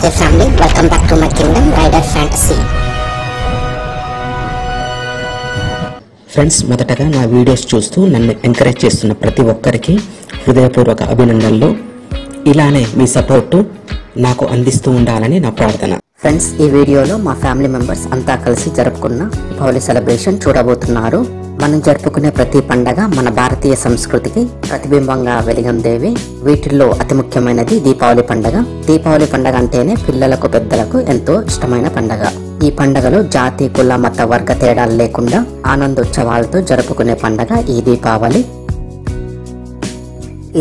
Namaste family, welcome back to my kingdom, Rider Fantasy. Friends, మొదటగా నా videos చూస్తూ నన్ను ఎంకరేజ్ చేస్తున్న ప్రతి ఒక్కరికి హృదయపూర్వక అభినందనలు. ఇలానే మీ సపోర్టు నాకు అందిస్తూ ఉండాలని నా ప్రార్థన. ఫ్రెండ్స్, ఈ వీడియోలో మా ఫ్యామిలీ మెంబర్స్ అంతా కలిసి జరుపుకున్న దీపావళి సెలబ్రేషన్ చూడబోతున్నారు. మనం జరుపుకునే ప్రతి పండగ మన భారతీయ సంస్కృతికి ప్రతిబింబంగా వెలిగొందేవి. వీటిల్లో అతి ముఖ్యమైనది దీపావళి పండగ. దీపావళి పండగ అంటేనే పిల్లలకు పెద్దలకు ఎంతో ఇష్టమైన పండగ. ఈ పండగలో జాతి కుల మత వర్గ తేడాలు లేకుండా ఆనందోత్సవాలతో జరుపుకునే పండగ ఈ దీపావళి.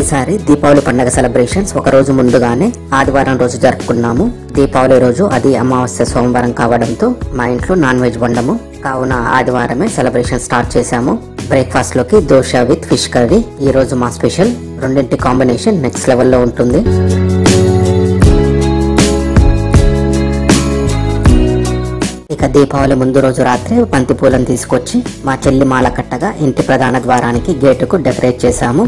ఈసారి దీపావళి పండగ సెలబ్రేషన్స్ ఒక రోజు ముందుగానే ఆదివారం రోజు జరుపుకున్నాము. దీపావళి రోజు అది అమావాస్య సోమవారం కావడంతో మా ఇంట్లో నాన్ వెజ్ వండము. కావున ఆదివారమే సెలబ్రేషన్ స్టార్ట్ చేశాము. బ్రేక్ఫాస్ట్ లోకి దోశ విత్ ఫిష్ కర్రీ ఈ రోజు మా స్పెషల్. రెండింటి కాంబినేషన్ నెక్స్ట్ లెవెల్లో ఉంటుంది. ఇక దీపావళి ముందు రోజు రాత్రి బంతి పూలను తీసుకొచ్చి మా చెల్లి మాల కట్టగా ఇంటి ప్రధాన ద్వారానికి గేటుకు డెకరేట్ చేశాము.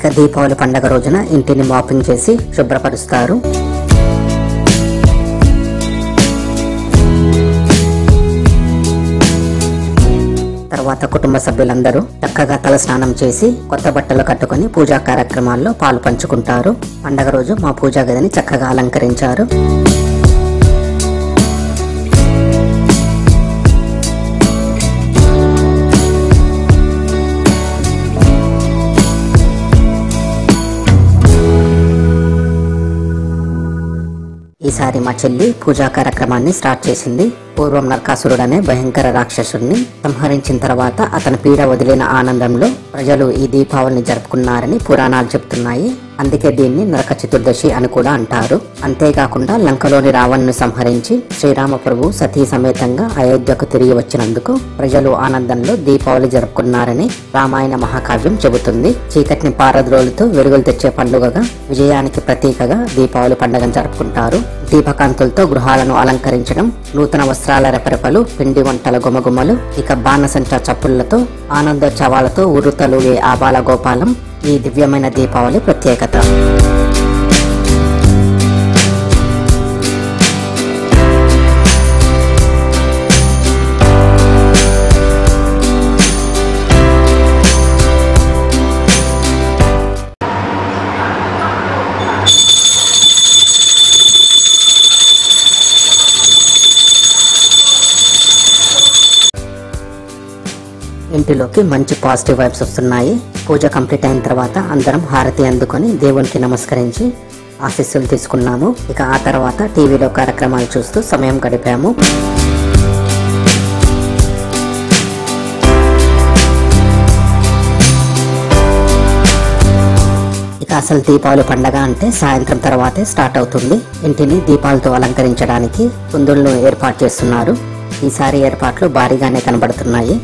ఇక దీపావళి పండగ రోజున ఇంటిని మాపింగ్ చేసి శుభ్రపరుస్తారు. తర్వాత కుటుంబ సభ్యులందరూ చక్కగా తల స్నానం చేసి కొత్త బట్టలు కట్టుకుని పూజా కార్యక్రమాల్లో పాలు పంచుకుంటారు. పండగ రోజు మా పూజా గదిని చక్కగా అలంకరించారు. ఈసారి మా చెల్లి పూజా కార్యక్రమాన్ని స్టార్ట్ చేసింది. పూర్వం నరకాసురుడు అనే భయంకర రాక్షసుడిని సంహరించిన తర్వాత అతని పీడ వదిలిన ఆనందంలో ప్రజలు ఈ దీపావళిని జరుపుకున్నారని పురాణాలు చెప్తున్నాయి. అందుకే దీన్ని నరక చతుర్దశి అని కూడా అంటారు. అంతేకాకుండా లంకలోని రావణ్ణి సంహరించి శ్రీరామ ప్రభు సతీ సమేతంగా అయోధ్యకు తిరిగి వచ్చినందుకు ప్రజలు ఆనందంలో దీపావళి జరుపుకున్నారని రామాయణ మహాకావ్యం చెబుతుంది. చీకటిని పారద్రోలుతూ వెలుగులు తెచ్చే పండుగగా, విజయానికి ప్రతీకగా దీపావళి పండుగను జరుపుకుంటారు. దీపకాంతులతో గృహాలను అలంకరించడం, నూతన వస్త్రాల రెపరెపలు, పిండి వంటల గుమగుమలు, ఇక బాణసంచా చప్పుళ్లతో ఆనందోత్సవాలతో ఉరుతలుగే ఆబాల గోపాలం ఈ దివ్యమైన దీపావళి ప్రత్యేకత. ఇంటిలోకి మంచి పాజిటివ్ వైబ్స్ వస్తున్నాయి. పూజ కంప్లీట్ అయిన తర్వాత అందరం హారతి అందుకొని దేవునికి నమస్కరించి ఆశీస్సులు తీసుకున్నాము. ఇక ఆ తర్వాత టీవీలో కార్యక్రమాలు చూస్తూ సమయం గడిపాము. ఇక అసలు దీపావళి పండగ అంటే సాయంత్రం తర్వాతే స్టార్ట్ అవుతుంది. ఇంటిని దీపాలతో అలంకరించడానికి కుందులను ఏర్పాటు చేస్తున్నారు. ఈసారి ఏర్పాట్లు భారీగానే కనబడుతున్నాయి.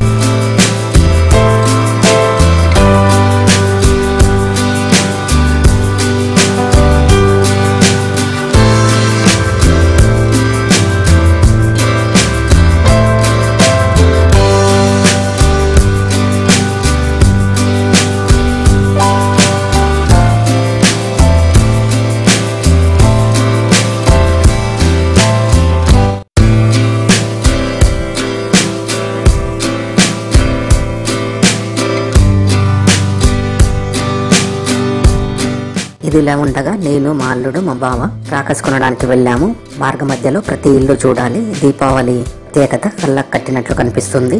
ఇదిలా ఉండగా నేను, మా అల్లుడు, మా బావ క్రాకర్స్ కొనడానికి వెళ్ళాము. మార్గ మధ్యలో ప్రతి ఇల్లు చూడాలి. దీపావళి ప్రత్యేకత కళ్ళకు కట్టినట్లు కనిపిస్తుంది.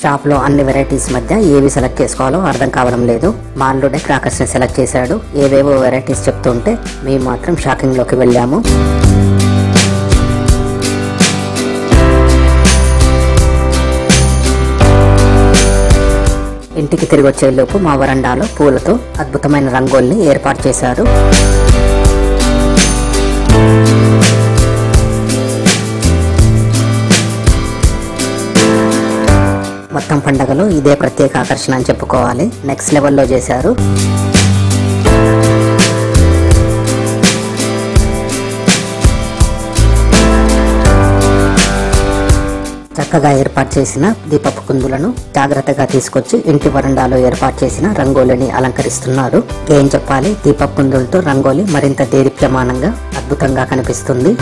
షాప్ లో అన్ని వెరైటీస్ మధ్య ఏవి సెలెక్ట్ చేసుకోవాలో అర్థం కావడం లేదు. మా అల్లుడే క్రాకర్స్ ని సెలెక్ట్ చేశాడు. ఏవేవో వెరైటీస్ చెప్తుంటే మేము మాత్రం షాకింగ్ లోకి వెళ్ళాము. ఇంటికి తిరిగి వచ్చేలోపు మా వరండాలో పూలతో అద్భుతమైన రంగోల్ని ఏర్పాటు చేశారు. మొత్తం పండగలో ఇదే ప్రత్యేక ఆకర్షణ అని చెప్పుకోవాలి. నెక్స్ట్ లెవెల్లో చేశారు. చక్కగా ఏర్పాటు చేసిన దీపపు కుందులను జాగ్రత్తగా తీసుకొచ్చి ఇంటి వరండాలో ఏర్పాటు చేసిన రంగోలిని అలంకరిస్తున్నారు. ఏం చెప్పాలి, దీపపు కుందులతో రంగోలి మరింత దేదీప్యమానంగా అద్భుతంగా కనిపిస్తుంది.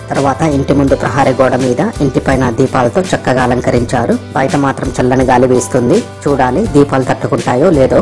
తర్వాత ఇంటి ముందు ప్రహారీ గోడ మీద ఇంటిపైన దీపాలతో చక్కగా అలంకరించారు. బయట మాత్రం చల్లని గాలి వీస్తుంది. చూడాలి దీపాలు తట్టుకుంటాయో లేదో.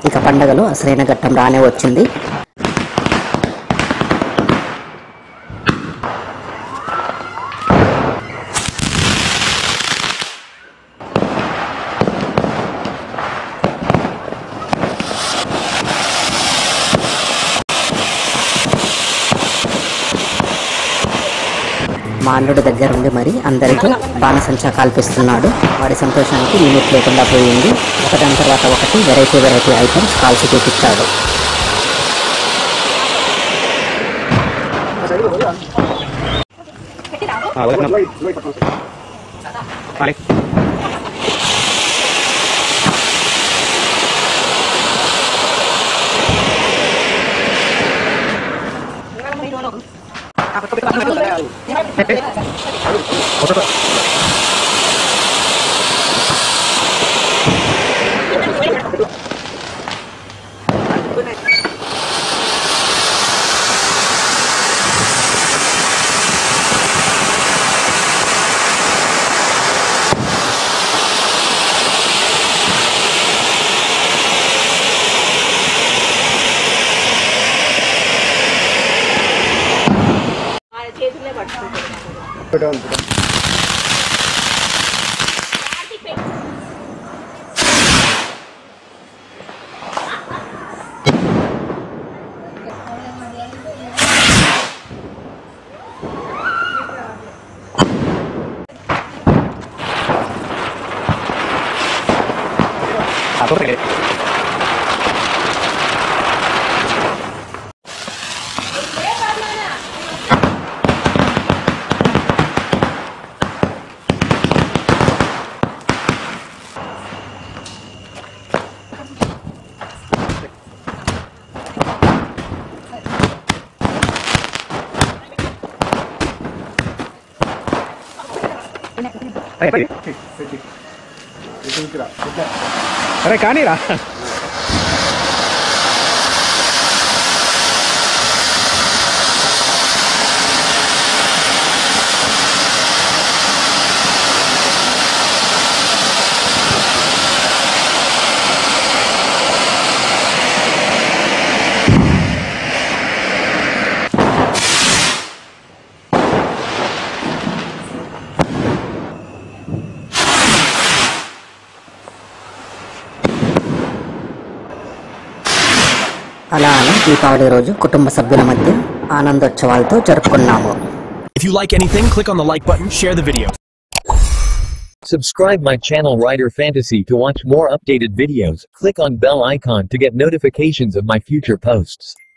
ఇక పండగలో అసలైన ఘట్టం రానే వచ్చింది. మా అల్లుడి దగ్గర ఉండి మరి అందరికీ బాణసంచా కాల్పిస్తున్నాడు. వాడి సంతోషానికి లిమిట్ లేకుండా పోయింది. ఒకదాని తర్వాత ఒకటి వెరైటీ ఐటమ్స్ కాల్చి చూపించాడు. అరే కానీరా అలా దీపావళి రోజు కుటుంబ సభ్యుల మధ్య ఆనందోత్సవాలతో జరుపుకున్నాము. If you like anything, click on the like button, share the video. Subscribe my channel Rider Fantasy to watch more updated videos. Click on bell icon to get notifications of my future posts.